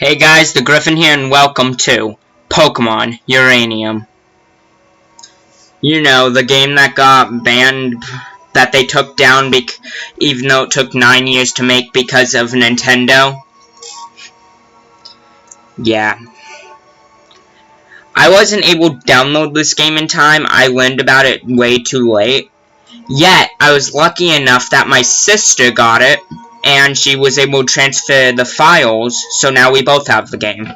Hey guys, the Griffin here and welcome to Pokemon Uranium. You know, the game that got banned, that they took down even though it took 9 years to make because of Nintendo. Yeah. I wasn't able to download this game in time. I learned about it way too late. Yet, I was lucky enough that my sister got it, and she was able to transfer the files, so now we both have the game.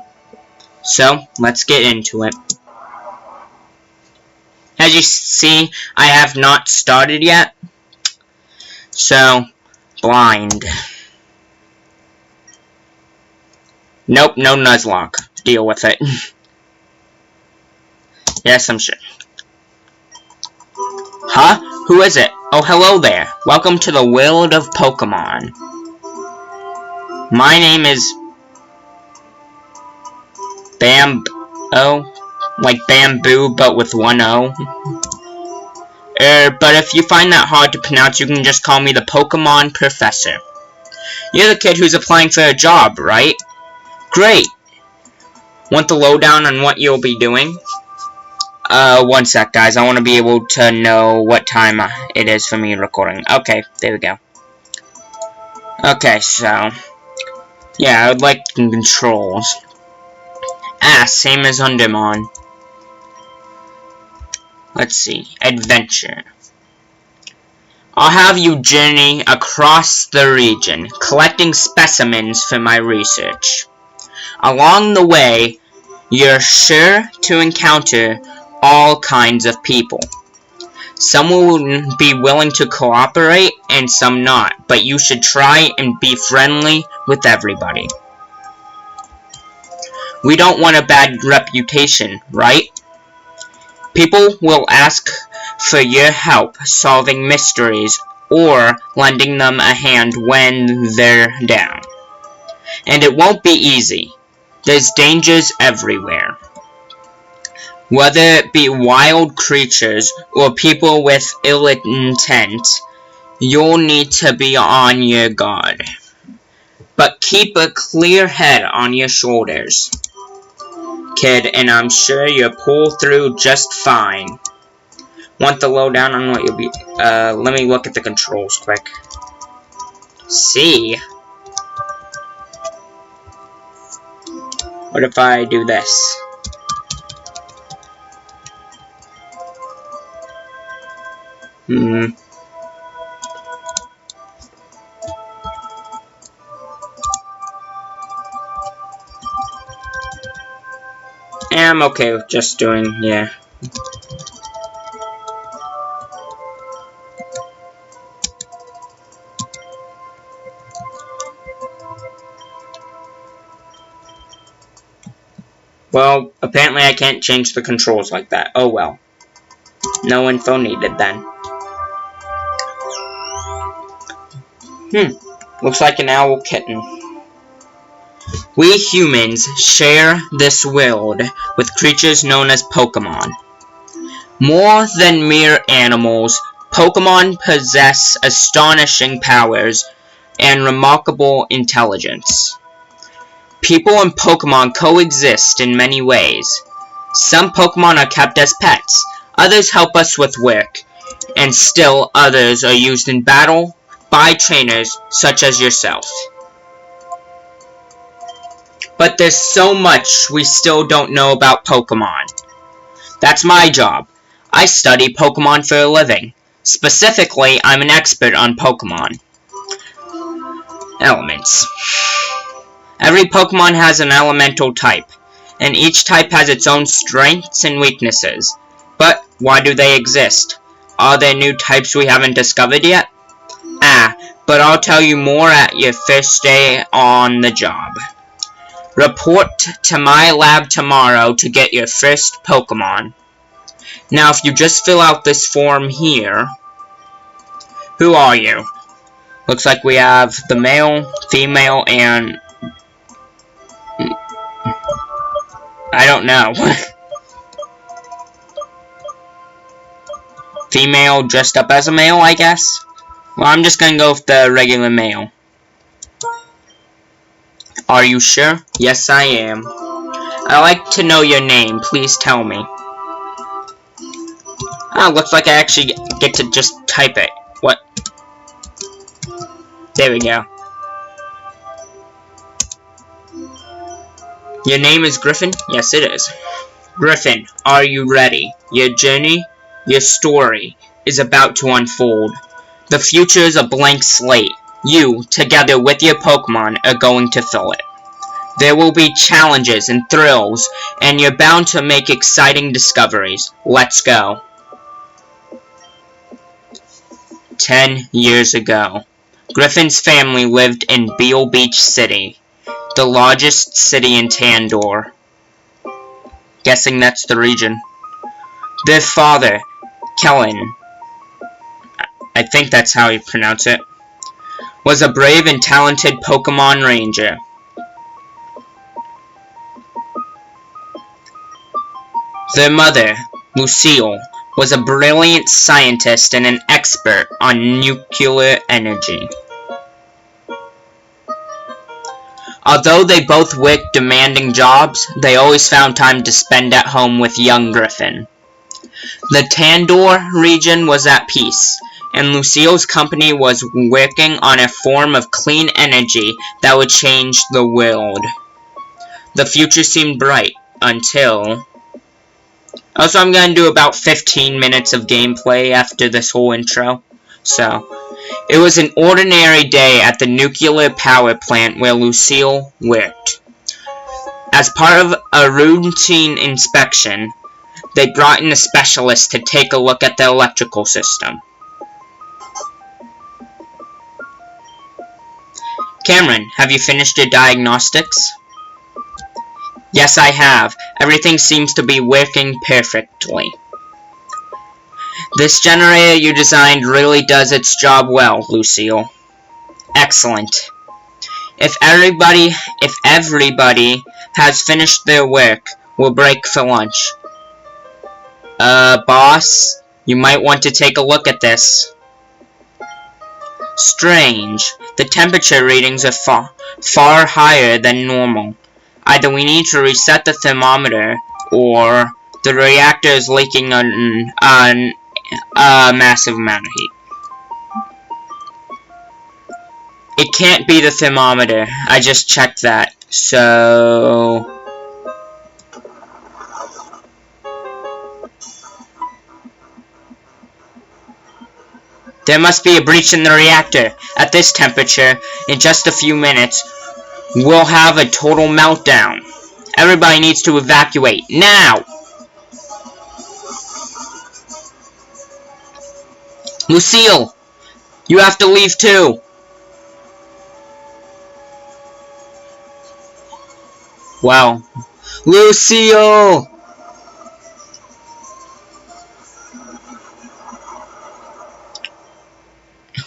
So, let's get into it. As you see, I have not started yet. So, blind. Nope, no Nuzlocke. Deal with it. Yes, I'm sure. Huh? Who is it? Oh, hello there. Welcome to the world of Pokemon. My name is like bamboo, but with one O. But if you find that hard to pronounce, you can just call me the Pokemon Professor. You're the kid who's applying for a job, right? Great! Want the lowdown on what you'll be doing? One sec, guys. I want to be able to know what time it is for me recording. Okay, there we go. Okay, so... yeah, I would like controls. Same as Undermon. Let's see. Adventure. I'll have you journey across the region, collecting specimens for my research. Along the way, you're sure to encounter all kinds of people. Some will be willing to cooperate, and some not, but you should try and be friendly with everybody. We don't want a bad reputation, right? People will ask for your help solving mysteries or lending them a hand when they're down. And it won't be easy. There's dangers everywhere. Whether it be wild creatures or people with ill intent, you'll need to be on your guard. But keep a clear head on your shoulders, kid, and I'm sure you'll pull through just fine. Want the lowdown on what you'll be... let me look at the controls quick. See? What if I do this? I'm okay with just doing, yeah. Well, apparently I can't change the controls like that. Oh well. No info needed then. Looks like an owl kitten. We humans share this world with creatures known as Pokemon. More than mere animals, Pokemon possess astonishing powers and remarkable intelligence. People and Pokemon coexist in many ways. Some Pokemon are kept as pets, others help us with work, and still others are used in battle by trainers such as yourself. But there's so much we still don't know about Pokemon. That's my job. I study Pokemon for a living. Specifically, I'm an expert on Pokemon. Elements. Every Pokemon has an elemental type, and each type has its own strengths and weaknesses. But why do they exist? Are there new types we haven't discovered yet? But I'll tell you more at your first day on the job. Report to my lab tomorrow to get your first Pokemon. Now, if you just fill out this form here... who are you? Looks like we have the male, female, and... I don't know. Female dressed up as a male, I guess? Well, I'm just gonna go with the regular male. Are you sure? Yes, I am. I'd like to know your name. Please tell me. Oh, looks like I actually get to just type it. What? There we go. Your name is Griffin? Yes, it is. Griffin, are you ready? Your journey, your story, is about to unfold. The future is a blank slate. You, together with your Pokemon, are going to fill it. There will be challenges and thrills, and you're bound to make exciting discoveries. Let's go. 10 years ago, Griffin's family lived in Beale Beach City, the largest city in Tandor. Guessing that's the region. Their father, Kellen, I think that's how you pronounce it, was a brave and talented Pokemon Ranger. Their mother, Lucille, was a brilliant scientist and an expert on nuclear energy. Although they both worked demanding jobs, they always found time to spend at home with young Griffin. The Tandor region was at peace, and Lucille's company was working on a form of clean energy that would change the world. The future seemed bright until... Also, I'm going to do about 15 minutes of gameplay after this whole intro. So, it was an ordinary day at the nuclear power plant where Lucille worked. As part of a routine inspection, they brought in a specialist to take a look at the electrical system. Cameron, have you finished your diagnostics? Yes, I have. Everything seems to be working perfectly. This generator you designed really does its job well, Lucille. Excellent. If everybody has finished their work, we'll break for lunch. Boss, you might want to take a look at this. Strange. The temperature readings are far higher than normal. Either we need to reset the thermometer, or the reactor is leaking on a massive amount of heat. It can't be the thermometer. I just checked that. So... there must be a breach in the reactor. At this temperature, in just a few minutes, we'll have a total meltdown. Everybody needs to evacuate. Now! Lucille! You have to leave too! Wow. Lucille!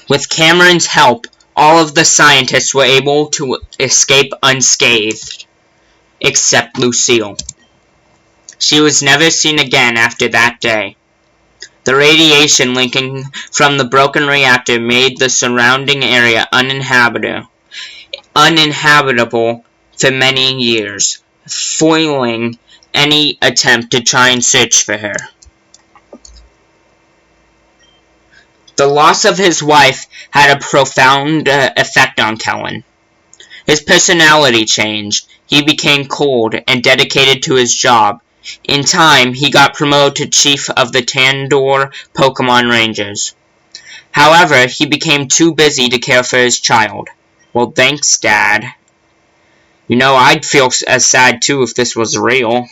With Cameron's help, all of the scientists were able to escape unscathed, except Lucille. She was never seen again after that day. The radiation leaking from the broken reactor made the surrounding area uninhabitable for many years, foiling any attempt to try and search for her. The loss of his wife had a profound effect on Kellen. His personality changed. He became cold and dedicated to his job. In time, he got promoted to chief of the Tandor Pokemon Rangers. However, he became too busy to care for his child. Well, thanks, Dad. You know, I'd feel as sad too if this was real.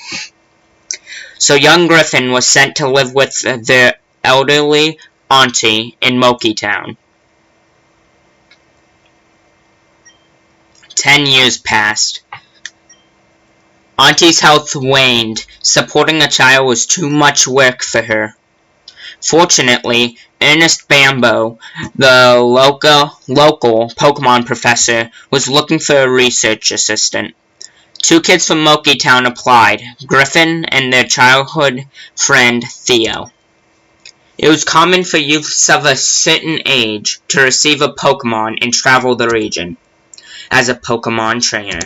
So young Griffin was sent to live with their elderly auntie in Moki Town. 10 years passed. Auntie's health waned. Supporting a child was too much work for her. Fortunately, Ernest Bambo, the local Pokemon professor, was looking for a research assistant. 2 kids from Moki Town applied, Griffin and their childhood friend Theo. It was common for youths of a certain age to receive a Pokemon and travel the region as a Pokemon trainer.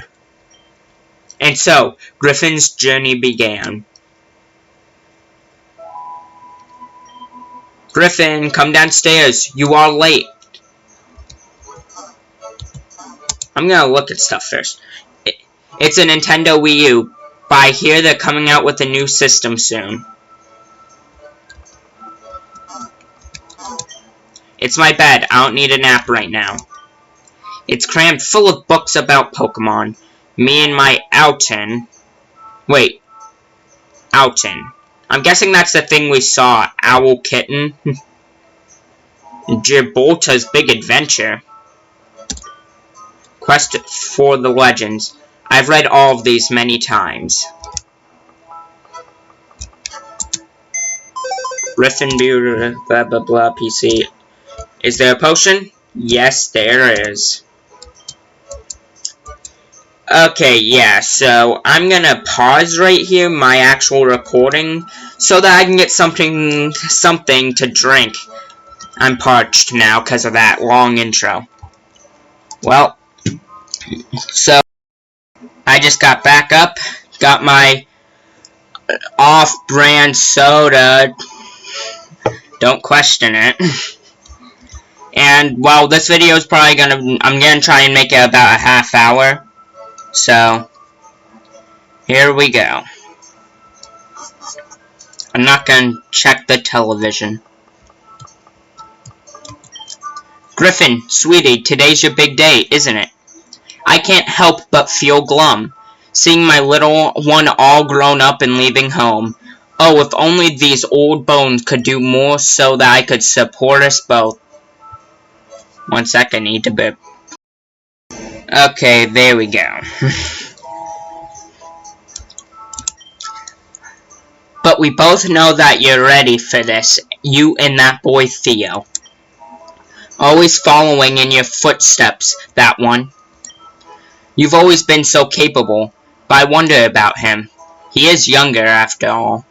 And so, Griffin's journey began. Griffin, come downstairs. You are late. I'm gonna look at stuff first. It's a Nintendo Wii U, but I hear they're coming out with a new system soon. It's my bed. I don't need a nap right now. It's crammed full of books about Pokemon. Me and my Alton. Wait. Alton. I'm guessing that's the thing we saw. Owl Kitten. Gibraltar's Big Adventure. Quest for the Legends. I've read all of these many times. Griffin Beer, blah blah blah, PC. Is there a potion? Yes, there is. Okay, yeah, so I'm gonna pause right here, my actual recording, so that I can get something to drink. I'm parched now because of that long intro. Well, so I just got back up, got my off-brand soda. Don't question it. And, well, this video is probably I'm gonna try and make it about a half hour. So, here we go. I'm not gonna check the television. Griffin, sweetie, today's your big day, isn't it? I can't help but feel glum, seeing my little one all grown up and leaving home. Oh, if only these old bones could do more so that I could support us both. 1 sec, I need to burp. Okay, there we go. But we both know that you're ready for this, you and that boy Theo. Always following in your footsteps, that one. You've always been so capable, but I wonder about him. He is younger, after all.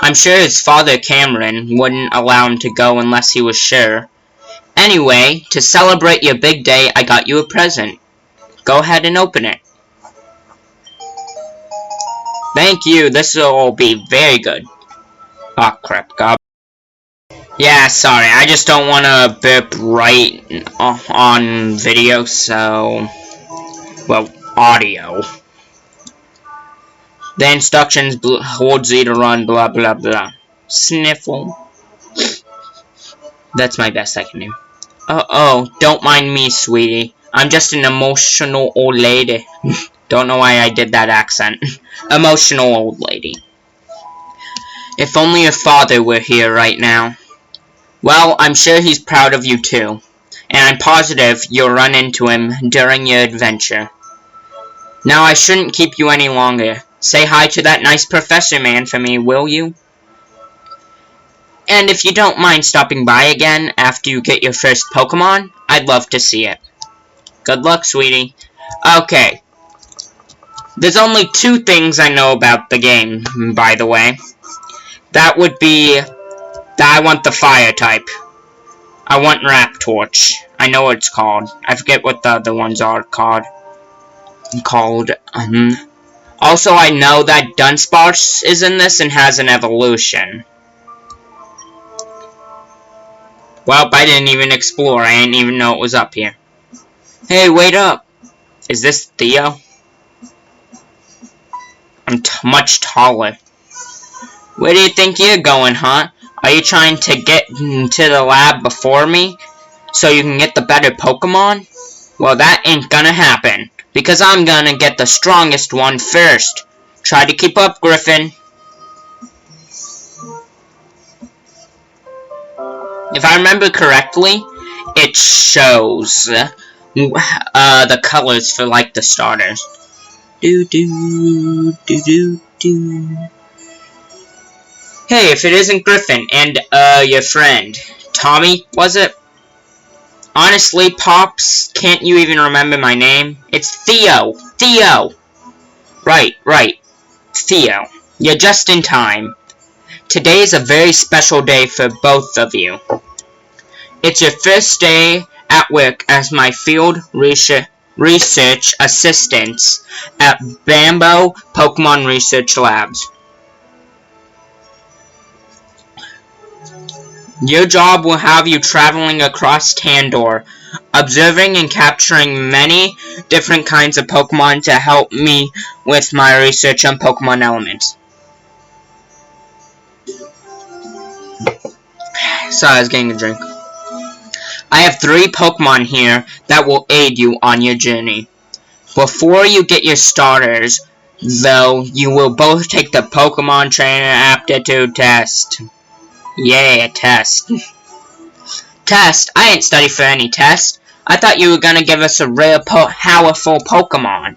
I'm sure his father, Cameron, wouldn't allow him to go unless he was sure. Anyway, to celebrate your big day, I got you a present. Go ahead and open it. Thank you, this will be very good. Oh crap, God. Yeah, sorry, I just don't want to burp right on video, so... well, audio. The instructions hold Z to run, blah blah blah. Sniffle. That's my best I can do. Oh, don't mind me, sweetie. I'm just an emotional old lady. Don't know why I did that accent. Emotional old lady. If only your father were here right now. Well, I'm sure he's proud of you too. And I'm positive you'll run into him during your adventure. Now I shouldn't keep you any longer. Say hi to that nice professor man for me, will you? And if you don't mind stopping by again after you get your first Pokemon, I'd love to see it. Good luck, sweetie. Okay. There's only 2 things I know about the game, by the way. That would be that I want the fire type. I want Raptorch. I know what it's called. I forget what the other ones are called. Also, I know that Dunsparce is in this and has an evolution. Well, I didn't even explore. I didn't even know it was up here. Hey, wait up. Is this Theo? I'm much taller. Where do you think you're going, huh? Are you trying to get to the lab before me? So you can get the better Pokemon? Well, that ain't gonna happen. Because I'm gonna get the strongest one first. Try to keep up, Griffin. If I remember correctly, it shows the colors for, like, the starters. Hey, if it isn't Griffin and, your friend. Tommy, was it? Honestly, Pops, can't you even remember my name? It's Theo! Theo! Right. Theo. You're just in time. Today is a very special day for both of you. It's your first day at work as my field research assistants at Bamboo Pokemon Research Labs. Your job will have you traveling across Tandor, observing and capturing many different kinds of Pokemon to help me with my research on Pokemon elements. Sorry, I was getting a drink. I have 3 Pokemon here that will aid you on your journey. Before you get your starters, though, you will both take the Pokemon Trainer Aptitude Test. Yeah, test. Test? I didn't study for any test. I thought you were gonna give us a real powerful Pokemon.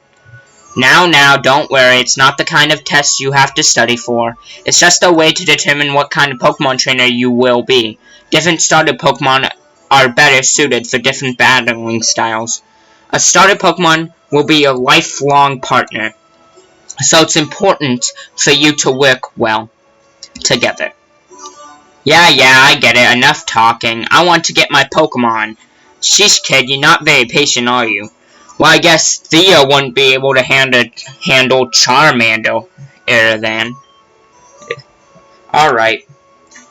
Now, don't worry, it's not the kind of test you have to study for. It's just a way to determine what kind of Pokemon trainer you will be. Different starter Pokemon are better suited for different battling styles. A starter Pokemon will be a lifelong partner, so it's important for you to work well together. Yeah, I get it. Enough talking. I want to get my Pokemon. Sheesh, kid, you're not very patient, are you? Well, I guess Theo wouldn't be able to handle Charmander then. Alright.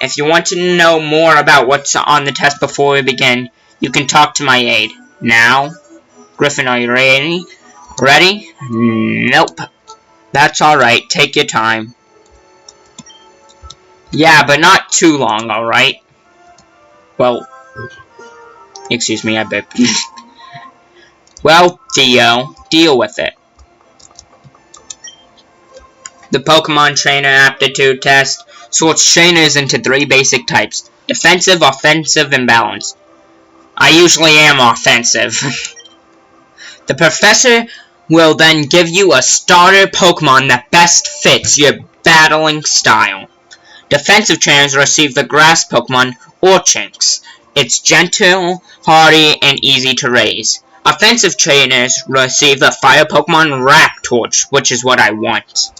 If you want to know more about what's on the test before we begin, you can talk to my aide. Now, Griffin, are you ready? Ready? Nope. That's alright. Take your time. Yeah, but not too long, alright? Well, excuse me, I burped. Well, Theo, deal with it. The Pokemon Trainer Aptitude Test sorts trainers into 3 basic types: defensive, offensive, and balanced. I usually am offensive. The professor will then give you a starter Pokemon that best fits your battling style. Defensive trainers receive the grass Pokemon Orchinx. It's gentle, hardy, and easy to raise. Offensive trainers receive the fire Pokemon Raptorch, which is what I want.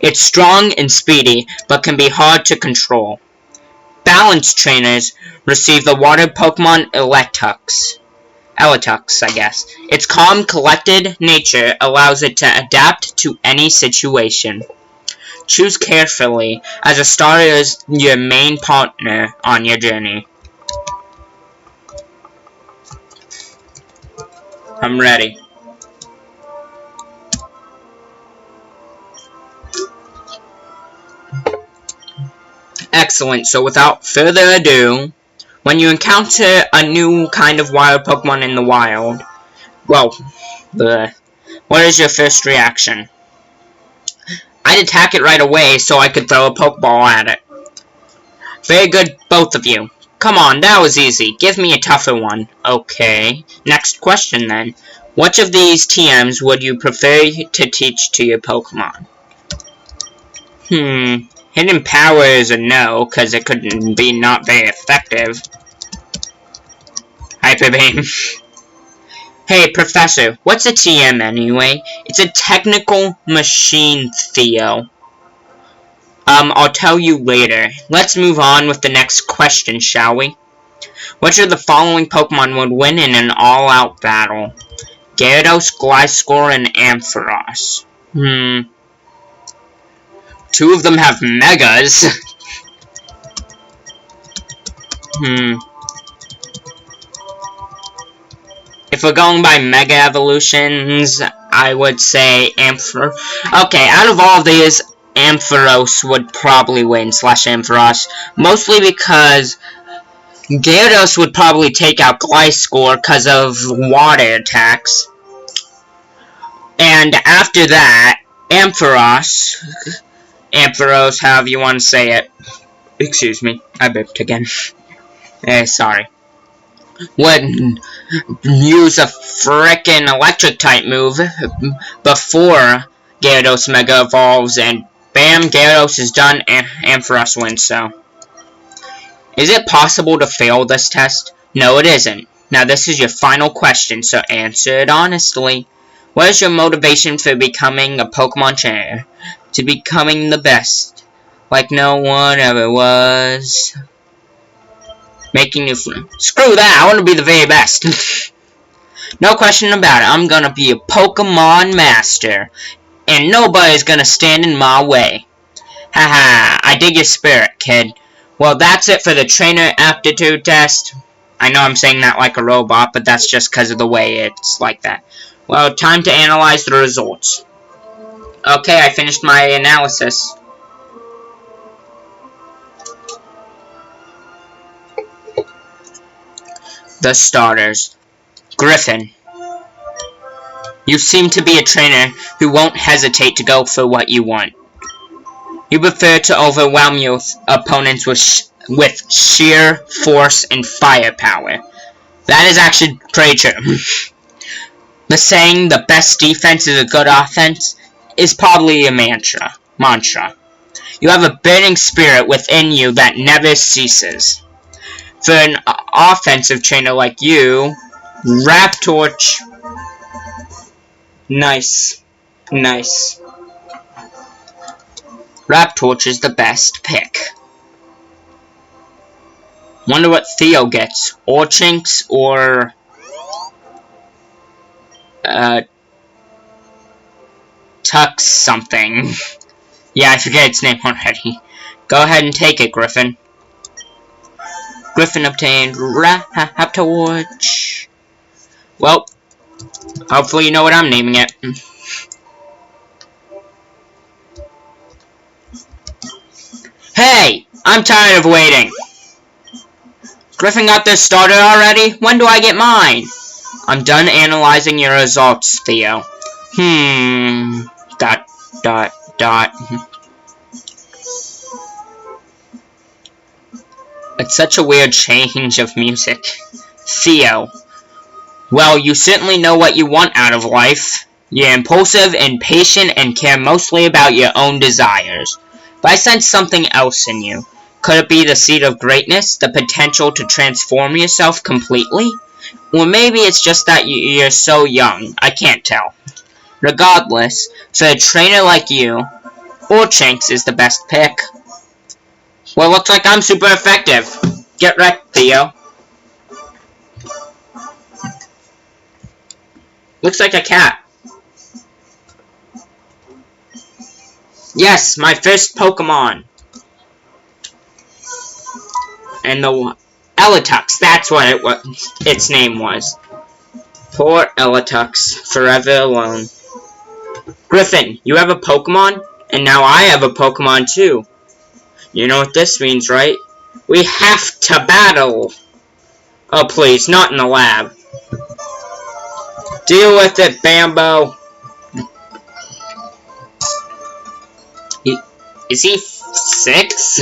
It's strong and speedy, but can be hard to control. Balanced trainers receive the water Pokemon Eletux, I guess. Its calm, collected nature allows it to adapt to any situation. Choose carefully, as a starter is your main partner on your journey. I'm ready. Excellent, so without further ado, when you encounter a new kind of wild Pokemon in the wild, well, what is your first reaction? I'd attack it right away so I could throw a Pokeball at it. Very good, both of you. Come on, that was easy. Give me a tougher one. Okay. Next question then. Which of these TMs would you prefer to teach to your Pokemon? Hidden Power is a no, because it could be not very effective. Hyper Beam. Hey, Professor, what's a TM anyway? It's a technical machine, Theo. I'll tell you later. Let's move on with the next question, shall we? Which of the following Pokemon would win in an all-out battle? Gyarados, Gliscor, and Ampharos. 2 of them have Megas. If we're going by Mega Evolutions, I would say Ampharos. Okay, out of all of these, Ampharos would probably win, Ampharos. Mostly because Gyarados would probably take out Gliscor because of water attacks. And after that, Ampharos, however you want to say it. Excuse me, I burped again. Sorry. Would use a frickin' electric type move before Gyarados Mega Evolves, and bam, Gyarados is done, and Ampharos wins, so. Is it possible to fail this test? No, it isn't. Now, this is your final question, so answer it honestly. What is your motivation for becoming a Pokemon trainer? To becoming the best, like no one ever was. Making new friends. Screw that, I want to be the very best. No question about it, I'm gonna be a Pokemon Master. And nobody's gonna stand in my way. Haha, I dig your spirit, kid. Well, that's it for the trainer aptitude test. I know I'm saying that like a robot, but that's just because of the way it's like that. Well, time to analyze the results. Okay, I finished my analysis. The starters. Griffin. You seem to be a trainer who won't hesitate to go for what you want. You prefer to overwhelm your opponents with sheer force and firepower. That is actually pretty true. The saying, the best defense is a good offense, is probably a mantra. You have a burning spirit within you that never ceases. For an offensive trainer like you, Raptorch. Nice. Raptorch is the best pick. Wonder what Theo gets. Orchinx or Tux something. Yeah, I forget its name already. Go ahead and take it, Griffin. Griffin obtained Raptorch. Well, hopefully you know what I'm naming it. Hey! I'm tired of waiting! Griffin got their starter already? When do I get mine? I'm done analyzing your results, Theo. It's such a weird change of music. Theo. Well, you certainly know what you want out of life. You're impulsive, impatient, and care mostly about your own desires. But I sense something else in you. Could it be the seed of greatness, the potential to transform yourself completely? Or maybe it's just that you're so young, I can't tell. Regardless, for a trainer like you, Orchinx is the best pick. Well, looks like I'm super effective. Get wrecked, Theo. Looks like a cat. Yes, my first Pokemon. And the Eletux, that's what its name was. Poor Eletux, forever alone. Griffin, you have a Pokemon? And now I have a Pokemon too. You know what this means, right? We have to battle! Oh please, not in the lab. Deal with it, Bambo! Is he 6?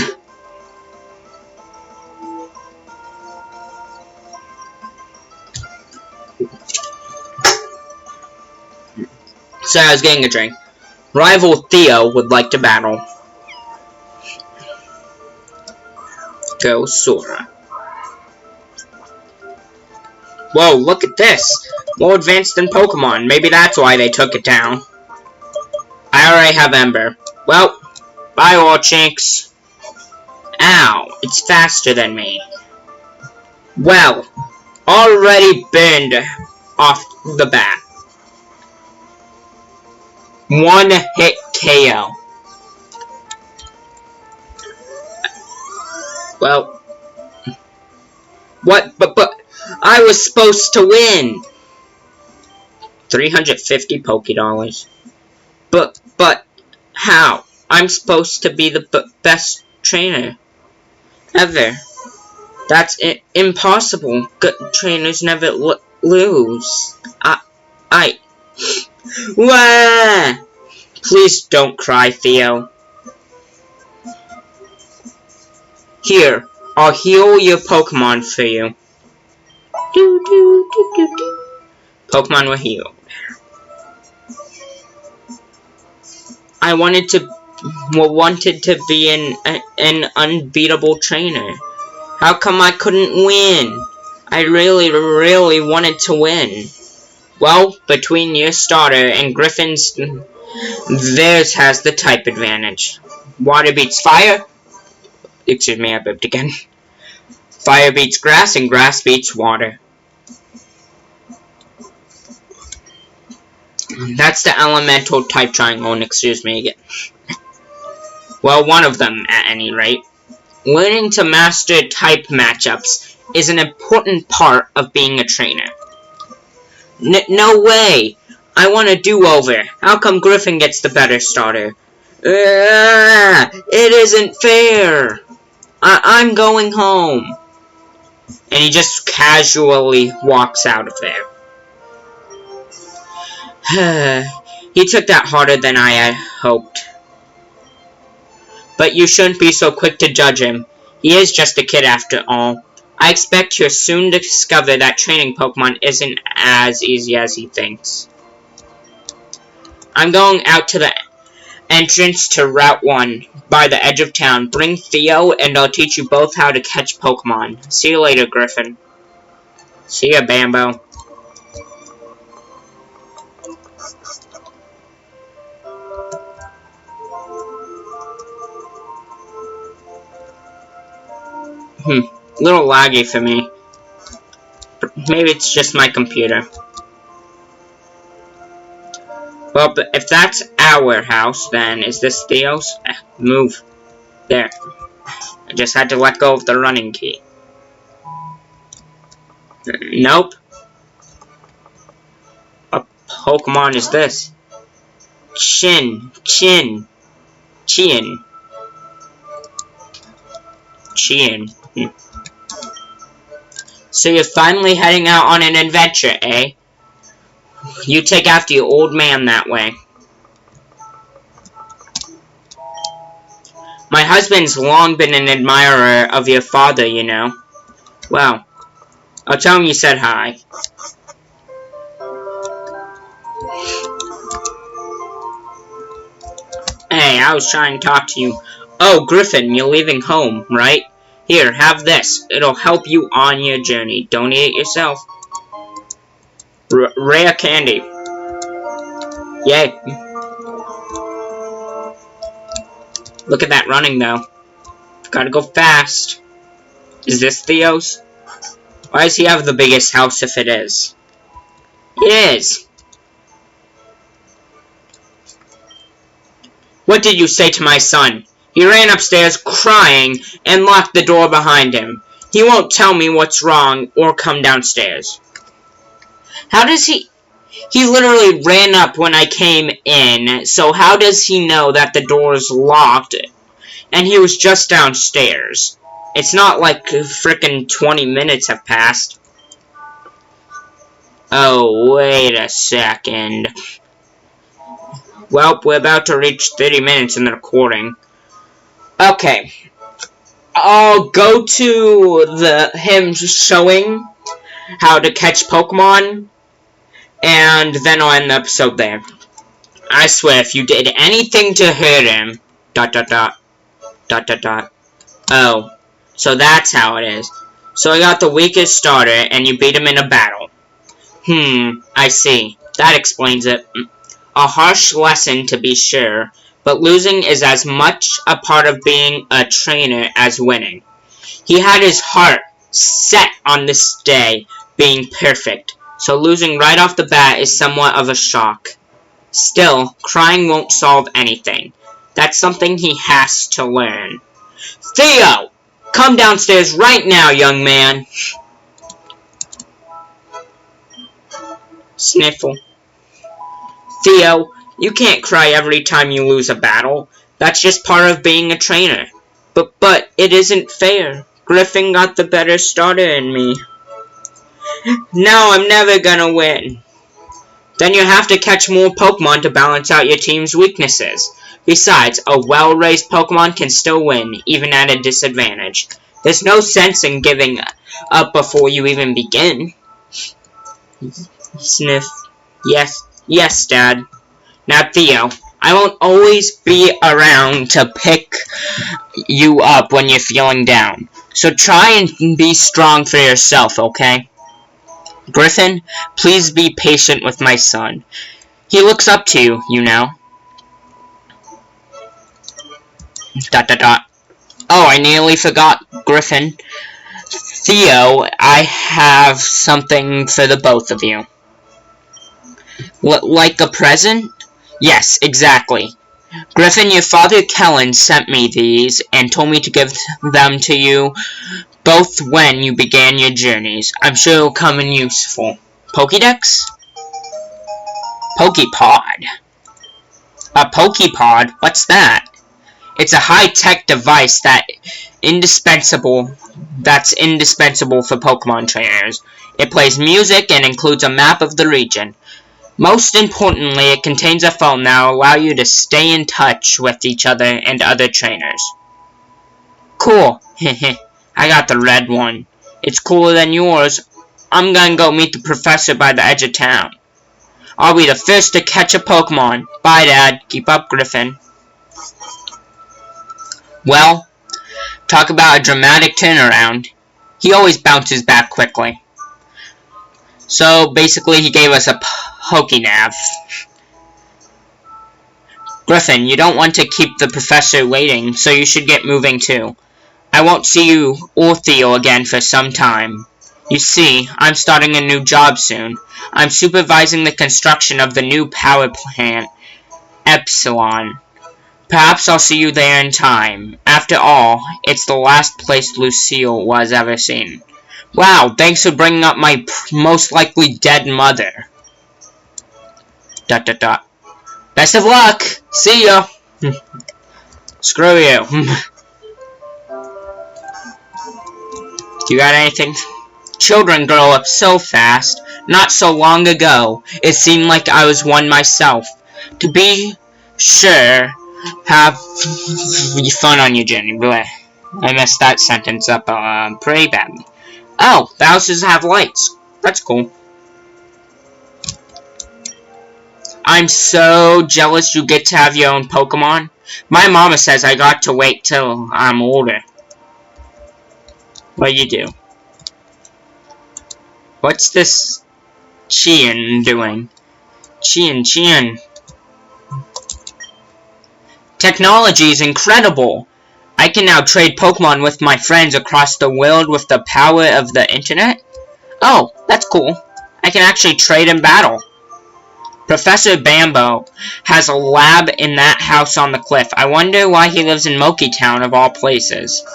So I was getting a drink. Rival Theo would like to battle. Go Sora. Whoa, look at this! More advanced than Pokemon. Maybe that's why they took it down. I already have Ember. Well, bye Orchinx. Ow, it's faster than me. Well, already burned off the bat. One hit KO. Well, what? But I was supposed to win. 350 Pokédollars. But how? I'm supposed to be the best trainer ever. That's impossible. Good trainers never lose. Wah! Please don't cry, Theo. Here, I'll heal your Pokemon for you. Pokemon were healed. I wanted to be an unbeatable trainer. How come I couldn't win? I really wanted to win. Well, between your starter and Griffin's, theirs has the type advantage. Water beats fire. Excuse me, I burped again. Fire beats grass, and grass beats water. That's the elemental type triangle, excuse me again. Well, one of them, at any rate. Learning to master type matchups is an important part of being a trainer. No way! I want a do-over. How come Griffin gets the better starter? It isn't fair! I'm going home. And he just casually walks out of there. He took that harder than I had hoped. But you shouldn't be so quick to judge him. He is just a kid after all. I expect he'll soon discover that training Pokemon isn't as easy as he thinks. I'm going out to the entrance to Route 1, by the edge of town. Bring Theo, and I'll teach you both how to catch Pokemon. See you later, Griffin. See ya, Bambo. Little laggy for me. Maybe it's just my computer. Well, but if that's our house, then is this Theo's? Move. There. I just had to let go of the running key. Nope. What Pokemon is this? Chin. So you're finally heading out on an adventure, eh? You take after your old man that way. My husband's long been an admirer of your father, you know. Well, I'll tell him you said hi. Hey, I was trying to talk to you. Oh, Griffin, you're leaving home, right? Here, have this. It'll help you on your journey. Don't eat it yourself. Rare candy. Yay. Look at that running, though. Gotta go fast. Is this Theo's? Why does he have the biggest house if it is? It is. What did you say to my son? He ran upstairs crying and locked the door behind him. He won't tell me what's wrong or come downstairs. How does he... He literally ran up when I came in, so how does he know that the door's locked and he was just downstairs? It's not like frickin' 20 minutes have passed. Oh, wait a second. Well, we're about to reach 30 minutes in the recording. Okay. I'll go to him showing how to catch Pokemon, and then I'll end the episode there. I swear, if you did anything to hurt him... ... Oh, so that's how it is. So I got the weakest starter, and you beat him in a battle. I see. That explains it. A harsh lesson, to be sure, but losing is as much a part of being a trainer as winning. He had his heart set on this day being perfect, so losing right off the bat is somewhat of a shock. Still, crying won't solve anything. That's something he has to learn. Theo! Come downstairs right now, young man! Sniffle. Theo, you can't cry every time you lose a battle. That's just part of being a trainer. But it isn't fair. Griffin got the better starter in me. Now I'm never gonna win. Then you have to catch more Pokemon to balance out your team's weaknesses. Besides, a well-raised Pokemon can still win, even at a disadvantage. There's no sense in giving up before you even begin. Sniff. Yes, Dad. Now, Theo, I won't always be around to pick you up when you're feeling down. So try and be strong for yourself, okay? Griffin, please be patient with my son. He looks up to you, you know. ... Oh, I nearly forgot, Griffin. Theo, I have something for the both of you. Like a present? Yes, exactly. Griffin, your father Kellen sent me these and told me to give them to you both when you began your journeys. I'm sure it'll come in useful. Pokédex? Poképod. A Poképod? What's that? It's a high-tech device that's indispensable for Pokemon trainers. It plays music and includes a map of the region. Most importantly, it contains a phone that will allow you to stay in touch with each other and other trainers. Cool. I got the red one. It's cooler than yours. I'm gonna go meet the professor by the edge of town. I'll be the first to catch a Pokemon. Bye, Dad. Keep up, Griffin. Well, talk about a dramatic turnaround. He always bounces back quickly. So, basically, he gave us a Pokénav. Griffin, you don't want to keep the professor waiting, so you should get moving too. I won't see you or Theo again for some time. You see, I'm starting a new job soon. I'm supervising the construction of the new power plant, Epsilon. Perhaps I'll see you there in time. After all, it's the last place Lucille was ever seen. Wow, thanks for bringing up my most likely dead mother. ... Best of luck! See ya! Screw you. You got anything? Children grow up so fast. Not so long ago, it seemed like I was one myself. To be sure, have fun on your journey. Bleh. I messed that sentence up pretty badly. Oh, the houses have lights. That's cool. I'm so jealous you get to have your own Pokemon. My mama says I got to wait till I'm older. What you do? What's this Chian doing? Chian. Technology is incredible. I can now trade Pokemon with my friends across the world with the power of the internet? Oh, that's cool. I can actually trade in battle. Professor Bambo has a lab in that house on the cliff. I wonder why he lives in Moki Town of all places.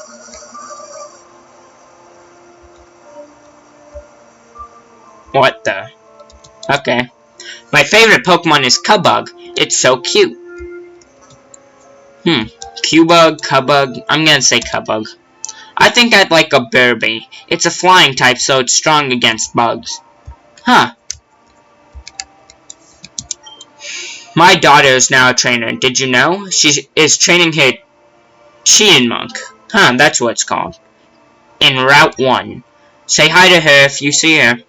What the? Okay. My favorite Pokemon is Cubug. It's so cute. Cubug, Cubug. I'm gonna say Cubug. I think I'd like a Burby. It's a flying type, so it's strong against bugs. Huh. My daughter is now a trainer. Did you know? She is training her Chianmunk. Huh, that's what it's called. In Route 1. Say hi to her if you see her.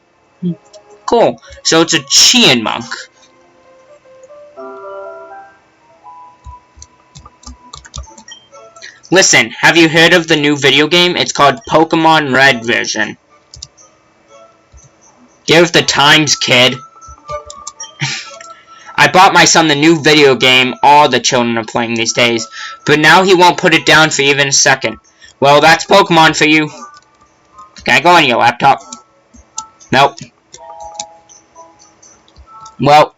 Cool. So it's a Chianmunk. Listen, have you heard of the new video game? It's called Pokemon Red version. Give the times, kid. I bought my son the new video game all the children are playing these days, but now he won't put it down for even a second. Well, that's Pokemon for you. Can I go on your laptop? Nope. Well.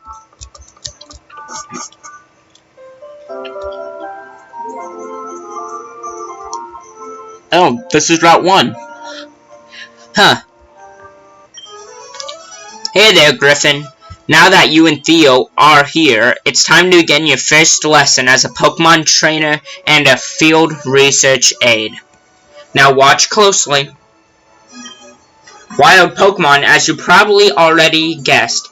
Oh, this is Route 1. Huh. Hey there, Griffin. Now that you and Theo are here, it's time to begin your first lesson as a Pokemon trainer and a field research aide. Now watch closely. Wild Pokemon, as you probably already guessed,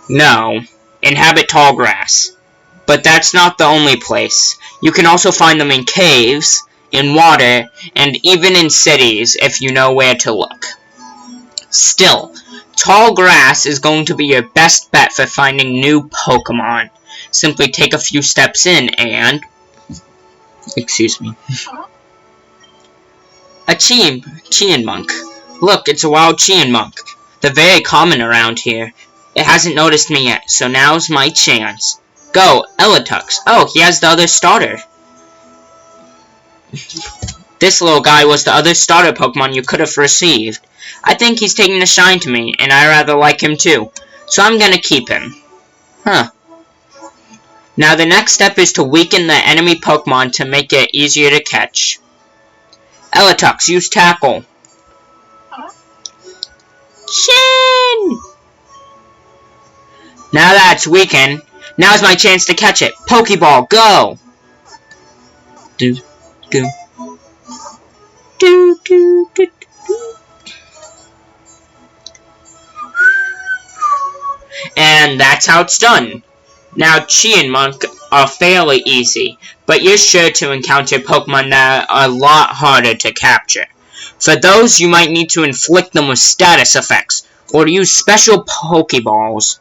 no, inhabit tall grass. But that's not the only place. You can also find them in caves, in water, and even in cities if you know where to look. Still, tall grass is going to be your best bet for finding new Pokemon. Simply take a few steps in and... Excuse me. A Chianmunk. Look, it's a wild Chianmunk. They're very common around here. It hasn't noticed me yet, so now's my chance. Go, Eletux. Oh, he has the other starter. This little guy was the other starter Pokemon you could have received. I think he's taking a shine to me, and I rather like him too. so I'm gonna keep him. Huh. Now the next step is to weaken the enemy Pokemon to make it easier to catch. Eletux, use Tackle. Chin! Now that it's weakened, now's my chance to catch it. Pokeball, go! Do, do. Do, do, do, do. And that's how it's done. Now, Chi and Monk are fairly easy, but you're sure to encounter Pokemon that are a lot harder to capture. For those, you might need to inflict them with status effects, or use special Pokeballs.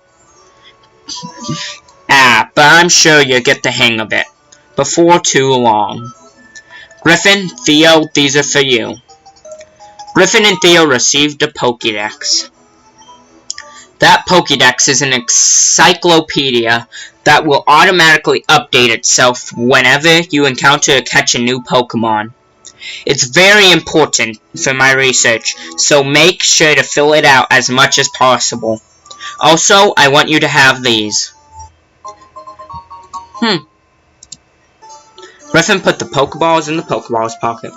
But I'm sure you'll get the hang of it before too long. Griffin, Theo, these are for you. Griffin and Theo received a Pokédex. That Pokédex is an encyclopedia that will automatically update itself whenever you encounter or catch a new Pokemon. It's very important for my research, so make sure to fill it out as much as possible. Also, I want you to have these. Griffin put the Pokeballs in the Pokeball's pocket.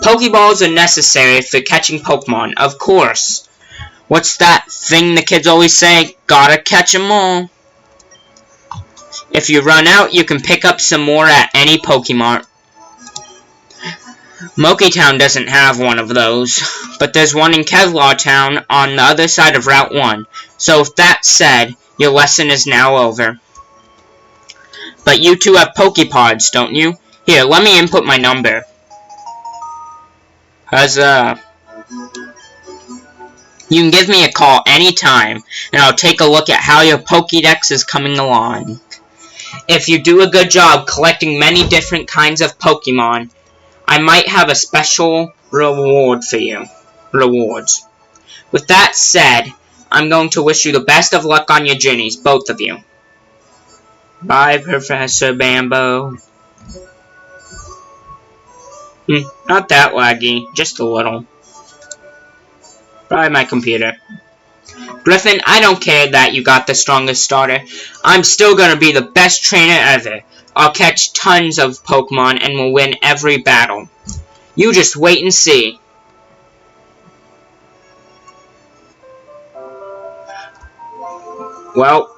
Pokeballs are necessary for catching Pokemon, of course. What's that thing the kids always say? Gotta catch 'em all. If you run out, you can pick up some more at any Pokemart. Moki Town doesn't have one of those, but there's one in Kevlar Town on the other side of Route 1. So with that said, your lesson is now over. But you two have Pokepods, don't you? Here, let me input my number. Huzzah. You can give me a call anytime, and I'll take a look at how your Pokédex is coming along. If you do a good job collecting many different kinds of Pokemon, I might have a special reward for you. Rewards. With that said, I'm going to wish you the best of luck on your journeys, both of you. Bye, Professor Bambo. Not that laggy, just a little. Bye, my computer. Griffin, I don't care that you got the strongest starter. I'm still gonna be the best trainer ever. I'll catch tons of Pokemon and will win every battle. You just wait and see. Well,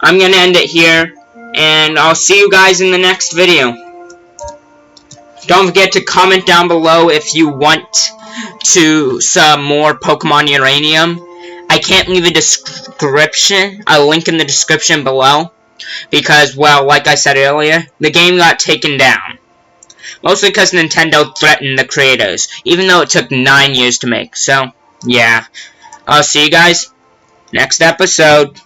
I'm gonna end it here, and I'll see you guys in the next video. Don't forget to comment down below if you want some more Pokemon Uranium. I can't leave a link in the description below, because, well, like I said earlier, the game got taken down. Mostly because Nintendo threatened the creators, even though it took 9 years to make. So, yeah. I'll see you guys next episode.